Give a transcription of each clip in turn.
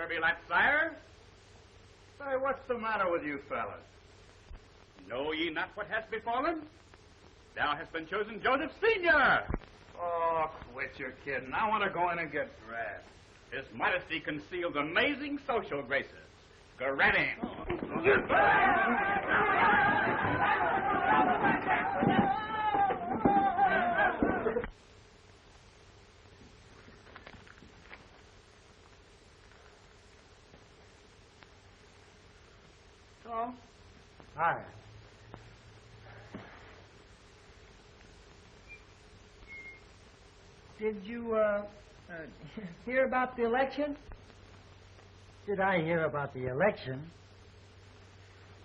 never be let, sire. Say, what's the matter with you fellas? Know ye not what has befallen? Thou hast been chosen Joseph Senior. Oh, quit your kidding. I want to go in and get dressed. His Majesty conceals amazing social graces. Go right in. Hello? Hi. Did you, hear about the election? Did I hear about the election?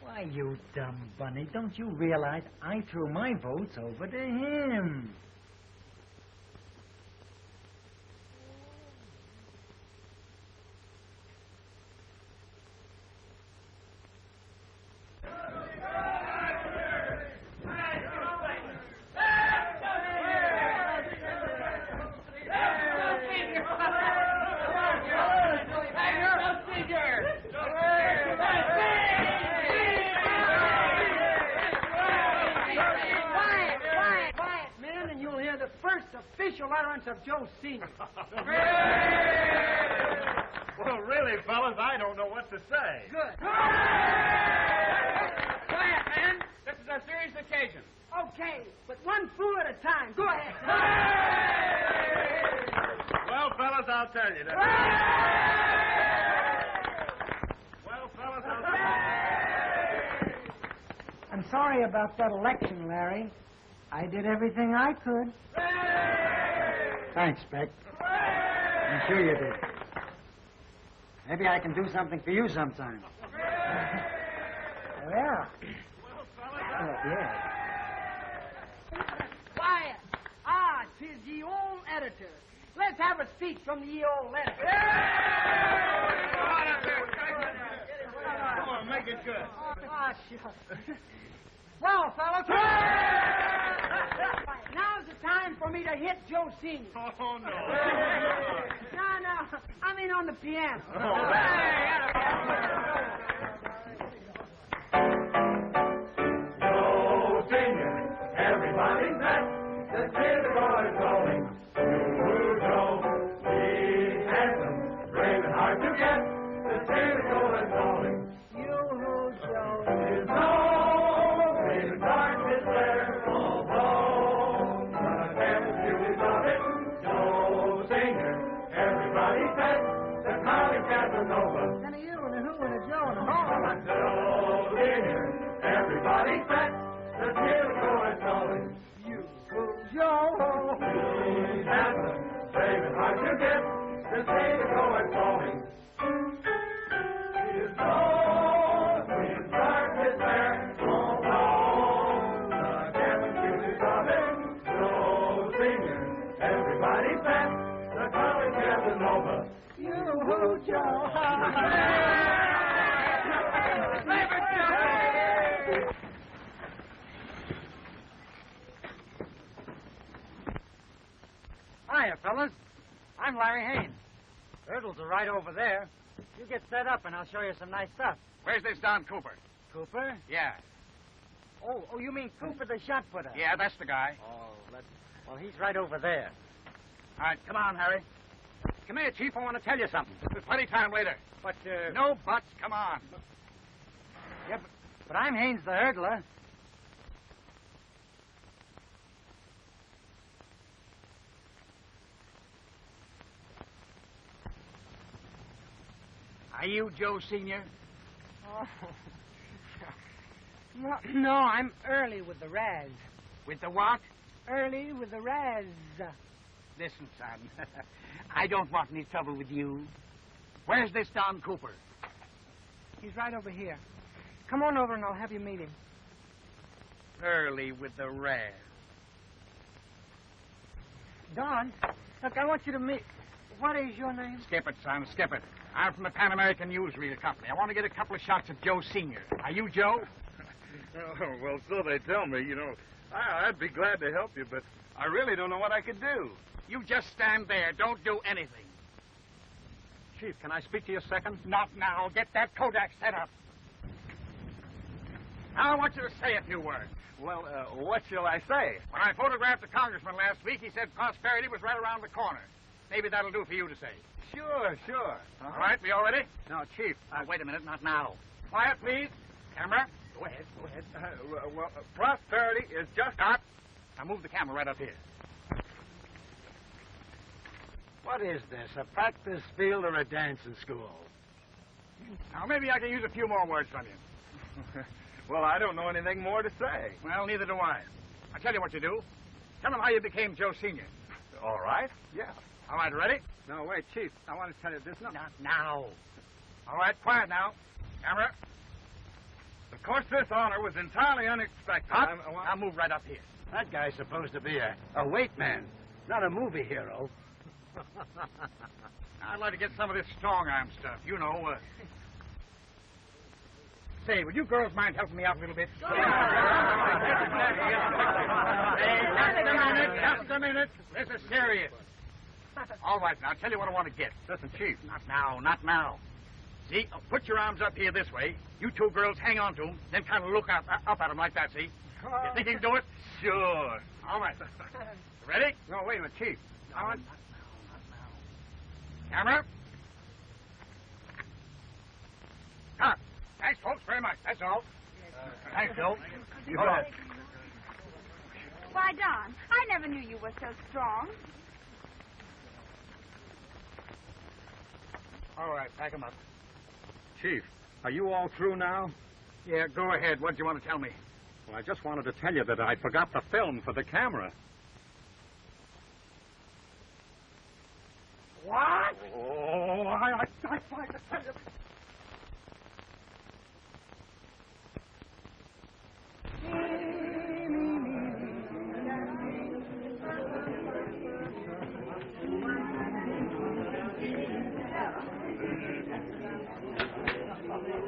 Why, you dumb bunny, don't you realize I threw my votes over to him? Of Joe Senior. Well, really, fellas, I don't know what to say. Good. Quiet, man. This is a serious occasion. Okay, but one fool at a time. Go ahead. Well, fellas, I'll tell you that. Well, fellas, I'll tell you. I'm sorry about that election, Larry. I did everything I could. Thanks, Beck. I'm sure you did. Maybe I can do something for you sometime. Yeah. Yeah. Quiet. Ah, 'tis ye old editor. Let's have a speech from the ye old editor. Come on, make it good. Ah, shucks. Well, fellas. Now's the time for me to hit Joe Senior. Oh, no. No. I mean on the piano. Joe Senior, everybody's met. The kids are going. You Joe, be handsome, brave and hard to get. The kids are going. You Joe. Is no in darkness there, although the campus beauties of it. Joe Senior, everybody's met. The college Casanova. And a you and a who and a Joe and a ho. Joe Senior, everybody's met. The kids are going. Joe. Be handsome, brave and hard to get. The kids are going. Is no in darkness there, although the campus beauties of it. Joe Senior, everybody's met. The college Casanova. You Joe. Hiya, fellas. I'm Larry Haynes. Hurdles are right over there. You get set up and I'll show you some nice stuff. Where's this Don Cooper? Cooper? Yeah. Oh, you mean Cooper the shot putter? Yeah, that's the guy. Well, he's right over there. All right, come on, Harry. Come here, Chief. I want to tell you something. There's plenty of time later. But, No buts. Come on. Yeah, but I'm Haynes the hurdler. Are you Joe Senior? Oh. No, I'm early with the Raz. With the what? Early with the Raz. Listen, son. I don't want any trouble with you. Where's this Don Cooper? He's right over here. Come on over and I'll have you meet him. Early with the rare. Don, look, I want you to meet... What is your name? Skip it, son. Skip it. I'm from the Pan American Newsreel Company. I want to get a couple of shots of Joe Senior. Are you Joe? Oh, well, so they tell me. You know, I'd be glad to help you, but I really don't know what I could do. You just stand there. Don't do anything. Chief, can I speak to you a second? Not now. Get that Kodak set up. Now I want you to say a few words. Well, what shall I say? When I photographed the congressman last week, he said prosperity was right around the corner. Maybe that'll do for you to say. Sure. All right, we all ready? Now, Chief, Wait a minute, not now. Quiet, please. Camera, go ahead. prosperity is just... Stop. Now move the camera right up here. What is this, a practice field or a dancing school? Now, maybe I can use a few more words from you. Well, I don't know anything more to say. Well, neither do I. I'll tell you what you do. Tell them how you became Joe Sr. All right. Yeah. All right, ready? No, wait, Chief. I want to tell you this. Not now. All right, quiet now. Camera. Of course, this honor was entirely unexpected. Up. Now move right up here. That guy's supposed to be a weight man, not a movie hero. I'd like to get some of this strong arm stuff. You know, Say, would you girls mind helping me out a little bit? Hey, just a minute. This is serious. All right, now, I'll tell you what I want to get. Listen, Chief. Not now. See, put your arms up here this way. You two girls hang on to them, then kind of look up at them like that, see? You think you can do it? Sure. All right. Ready? No, wait a minute, Chief. Not now. Camera. Cut. Thanks, folks, very much. That's all. Thanks, Joe. You Go ahead. Why, Don, I never knew you were so strong. All right, pack 'em up. Chief, are you all through now? Yeah, go ahead. What do you want to tell me? Well, I just wanted to tell you that I forgot the film for the camera. What? Oh, I tried to tell you.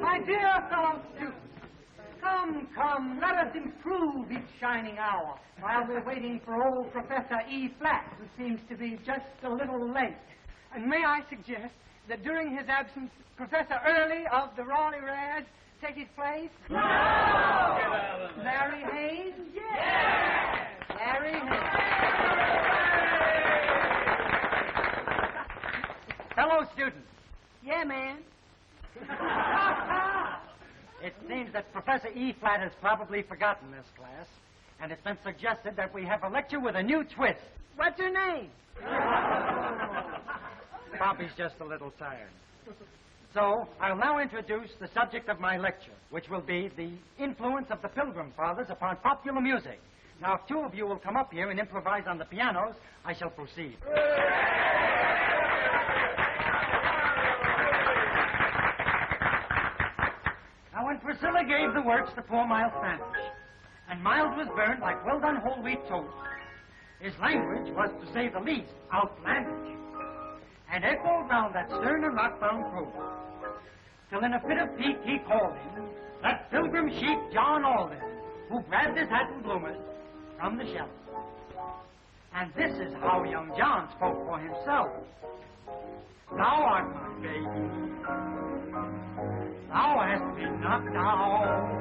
My dear fellow students, come, let us improve each shining hour while we're waiting for old Professor E. Flat, who seems to be just a little late. And may I suggest that during his absence, Professor Early of the Raleigh Rads take his place? No! Larry Hayes? Yes! Larry Hayes. Fellow students. Yeah, man. It seems that Professor E. Flat has probably forgotten this class, and it's been suggested that we have a lecture with a new twist. What's your name? Bobby's just a little tired. So, I'll now introduce the subject of my lecture, which will be the influence of the Pilgrim Fathers upon popular music. Now, if two of you will come up here and improvise on the pianos, I shall proceed. Now, when Priscilla gave the words to poor Miles Standish, and Miles was burned like well-done whole wheat toast, his language was, to say the least, outlandish, and echoed round that stern and rock-bound crew, till in a fit of pique he called in that pilgrim sheep John Alden, who grabbed his hat and bloomers from the shelf. And this is how young John spoke for himself. Thou art my baby. Thou hast been knocked down.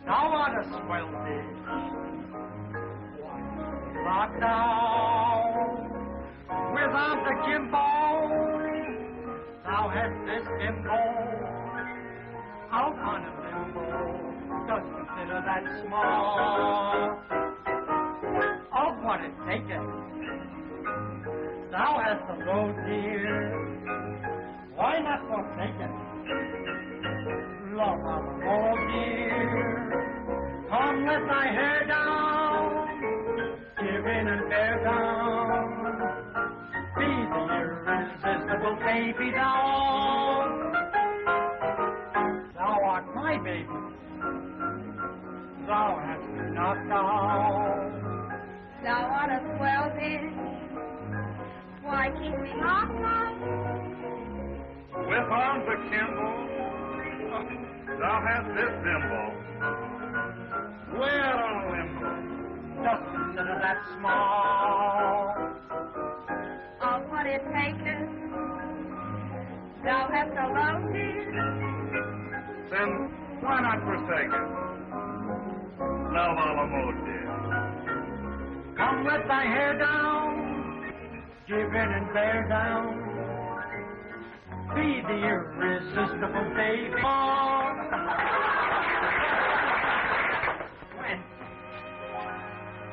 Thou art a swell dish. Locked down without the gimbal. Thou hast this gimbal out on a limbo. Does consider that small of what it taketh. Thou hast the road, dear. Why not forsake it? Love of the road, dear. Come, let thy hair down. Give in and bear down. Be the irresistible baby thou. Thou art my baby. Thou hast been knocked down. Thou art a swell bitch. Why keep me locked up? With arms akimbo, thou hast this thimble. Well on limbo. Just consider that small Of what it taketh. Thou hast a love, dear. Then why not forsake it? Love all the more, dear. Come let thy hair down, give in and bear down. Be the irresistible baby. When?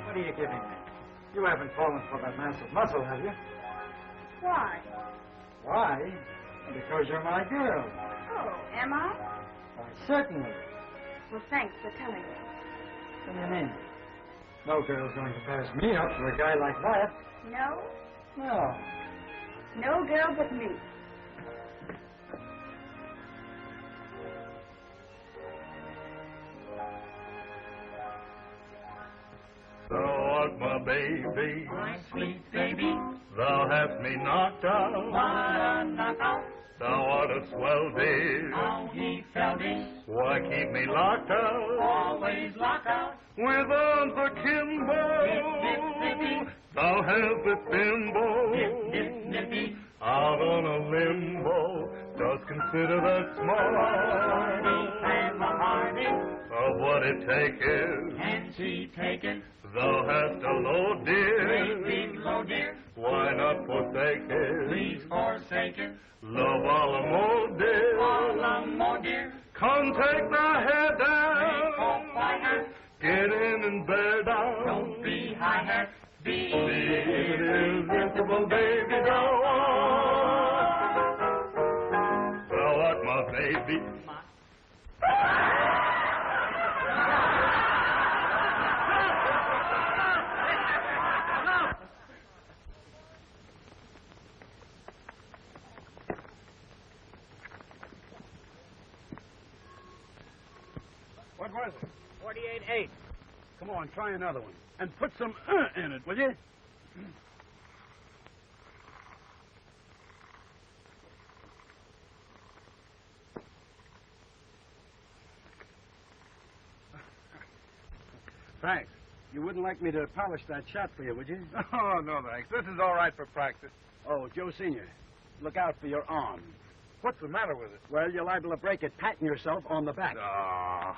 What are you giving me? You haven't fallen for that mass of muscle, have you? Why? Why? Because you're my girl. Oh, am I? Why, certainly. Well, thanks for telling me. What do you mean? No girl's going to pass me up for a guy like that. No? No. No girl but me. Thou art my baby, My sweet baby, thou hast me knocked out. what a knockout. Thou art a swell dear, How he felt it, why keep me locked out? always lock out. With arms akimbo, thou hast a thimble. Nip, nippy, Out on a limbo, does consider that small and the hardy, of what it taketh. and she taken, Thou hast a load, dear, great big low dear, why not forsake it? please forsake it. Love all the more, All dear. more dear, Come take thy head take down, off thy hat, get in and bear down. don't be high hat, be Irresistible baby, thou art my baby. What was it? 48.8. Come on, try another one. And put some in it, will you? Thanks. You wouldn't like me to polish that shot for you, would you? Oh, no, thanks. This is all right for practice. Oh, Joe Sr., look out for your arm. What's the matter with it? Well, you're liable to break it patting yourself on the back. Ah.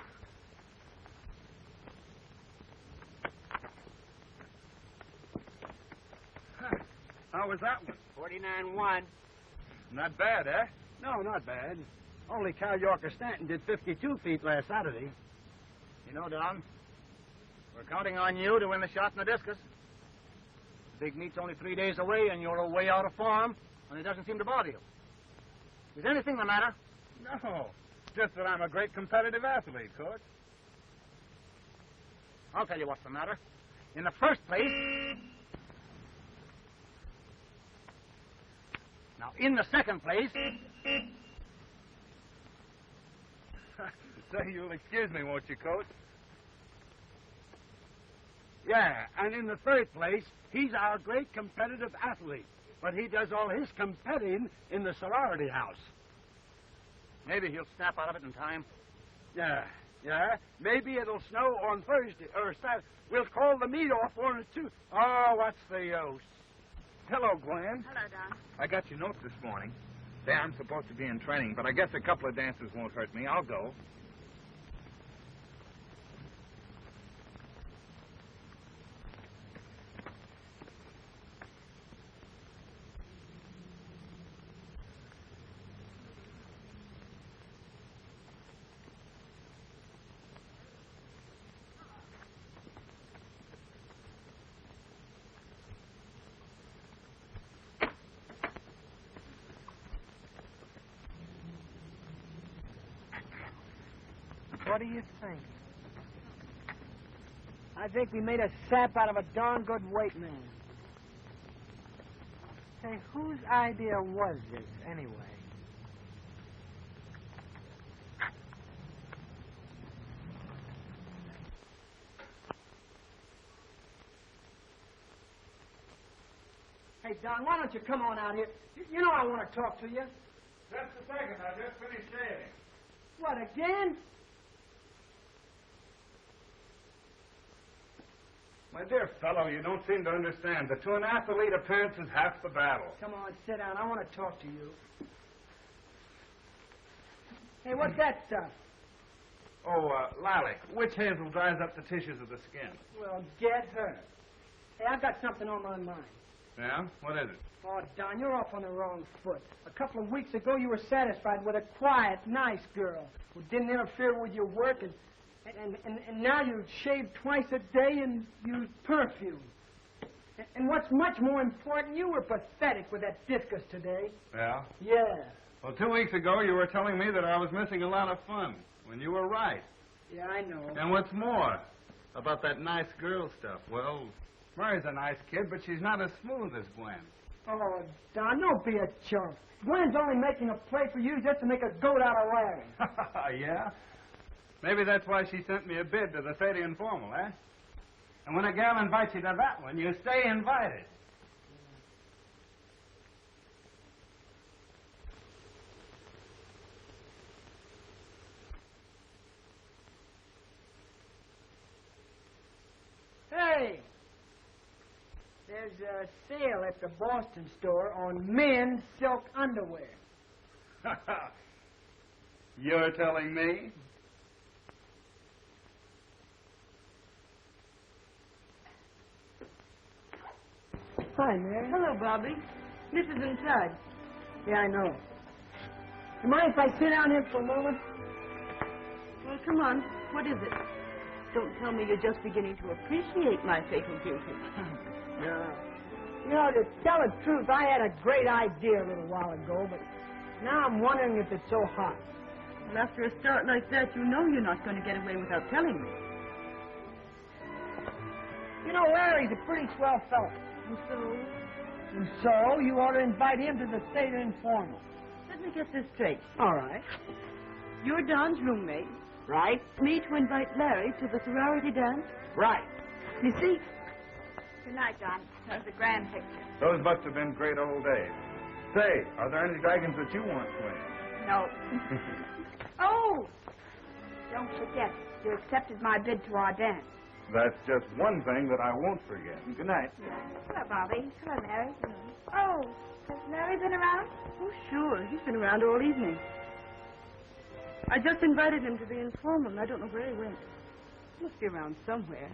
How was that one? 49-1. Not bad, eh? No, not bad. Only Cal Yorker Stanton did 52 feet last Saturday. You know, Don, we're counting on you to win the shot in the discus. The big meet's only 3 days away, and you're way out of form, and it doesn't seem to bother you. Is anything the matter? No. Just that I'm a great competitive athlete, Coach. I'll tell you what's the matter. In the first place... Now, in the second place... Say, you'll excuse me, won't you, Coach? Yeah, and in the third place, he's our great competitive athlete. But he does all his competing in the sorority house. Maybe he'll snap out of it in time. Yeah. Maybe it'll snow on Thursday, or Saturday. We'll call the meet off on it, too. Oh, what's the use? Hello, Gwen. Hello, Don. I got your note this morning. Say, I'm supposed to be in training, but I guess a couple of dances won't hurt me. I'll go. What do you think? I think we made a sap out of a darn good weight man. Say, whose idea was this, anyway? Hey, Don, why don't you come on out here? You know I want to talk to you. Just a second. I just finished shaving. What, again? My dear fellow, you don't seem to understand that to an athlete, appearance is half the battle. Come on, sit down. I want to talk to you. Hey, what's that stuff? Oh, lilac. Witch hazel dries up the tissues of the skin. Well, get her. Hey, I've got something on my mind. Yeah? What is it? Oh, Don, you're off on the wrong foot. A couple of weeks ago, you were satisfied with a quiet, nice girl who didn't interfere with your work, and now you shave twice a day and use perfume. And what's much more important, you were pathetic with that discus today. Yeah? Yeah. Well, 2 weeks ago, you were telling me that I was missing a lot of fun, when you were right. Yeah, I know. And what's more, about that nice girl stuff, well, Murray's a nice kid, but she's not as smooth as Gwen. Oh, Don, don't be a chump. Gwen's only making a play for you just to make a goat out of Larry. Yeah? Maybe that's why she sent me a bid to the Sadie Informal, eh? And when a gal invites you to that one, you stay invited. Hey! There's a sale at the Boston store on men's silk underwear. You're telling me? Hi, Mary. Hello, Bobby. This is in charge. Yeah, I know. You mind if I sit down here for a moment? Well, come on. What is it? Don't tell me you're just beginning to appreciate my fatal beauty. No. You know, to tell the truth, I had a great idea a little while ago, but now I'm wondering if it's so hot. Well, after a start like that, you know you're not going to get away without telling me. You know, Larry's a pretty swell fellow. And so, And so, you ought to invite him to the State Informal. let me get this straight. All right. You're Don's roommate. Right? Me to invite Larry to the sorority dance? Right. You see? Good night, Don. That was a grand picture. Those must have been great old days. Say, are there any dragons that you want, Gwen? No. Oh! Don't forget, you accepted my bid to our dance. That's just one thing that I won't forget. Good night. Hello, Bobby. Hello, Mary. Oh, has Larry been around? Oh, sure. He's been around all evening. I just invited him to the informal, and I don't know where he went. He must be around somewhere.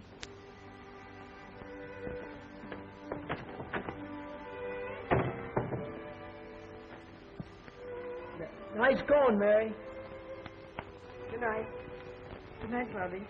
Nice going, Mary. Good night. Good night, Bobby.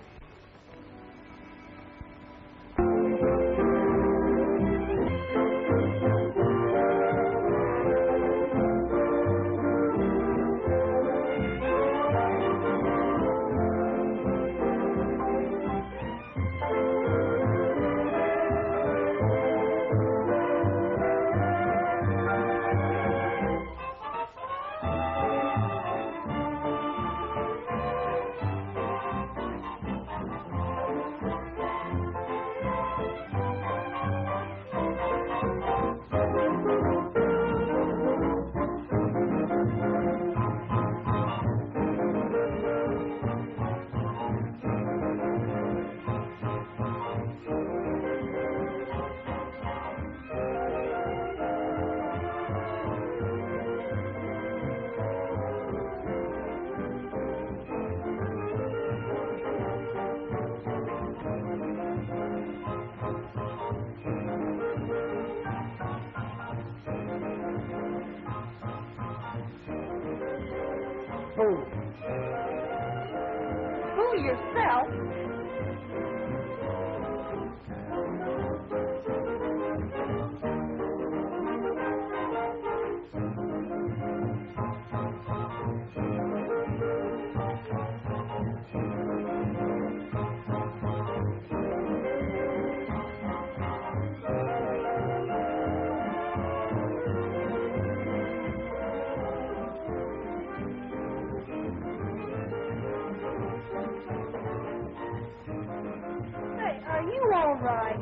Fool yourself? Hey, are you all right?